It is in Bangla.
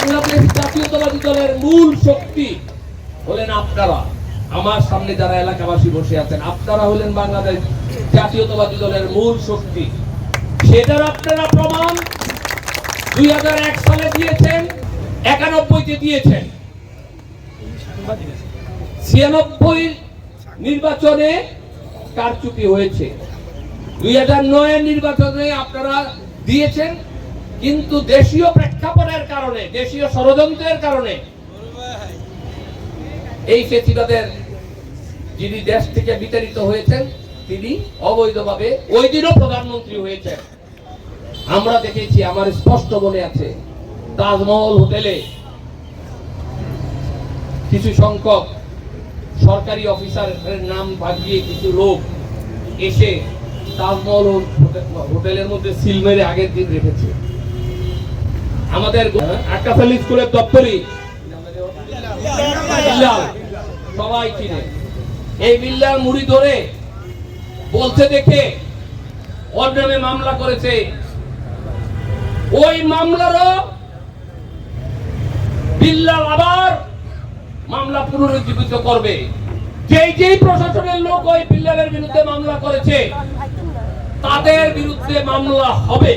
বাংলাদেশ জাতীয়তাবাদী দলের মূল শক্তি হলেন আপনারা। আমার সামনে যারা এলাকাবাসী বসে আছেন, আপনারা হলেন বাংলাদেশ জাতীয়তাবাদী দলের মূল শক্তি। সেটার আপনারা প্রমাণ 2001 সালে দিয়েছেন, 91-তে দিয়েছেন, 96 নির্বাচনে কারচুপি হয়েছে, 2009 নির্বাচনে আপনারা দিয়েছেন, কিন্তু দেশীয় প্রেক্ষাপটের কারণে, দেশীয় ষড়যন্ত্রের কারণে এই ফেসিবাদের যিনি দেশ থেকে বিতাড়িত হয়েছেন তিনি অবৈধভাবে ওই দিনও প্রধানমন্ত্রী হয়েছেন। আমরা দেখেছি, আমার স্পষ্ট মনে আছে, তাজমহল হোটেলে কিছু সংখ্যক সরকারি অফিসারের নাম ভাগিয়ে কিছু লোক এসে তাজমহল হোটেলের মধ্যে সিল মেরে আগের দিন রেখেছে। আমাদের আকাশ আলী স্কুলের দপ্তরি সবাই চিনে, এই বিল্লাল মুড়ি ধরে বলছে দেখে ওর নামে মামলা করেছে। ওই মামলারও বিল্লাল আবার মামলা পুনরুজ্জীবিত করবে। যেই প্রশাসনের লোক ওই বিল্লালের বিরুদ্ধে মামলা করেছে তাদের বিরুদ্ধে মামলা হবে।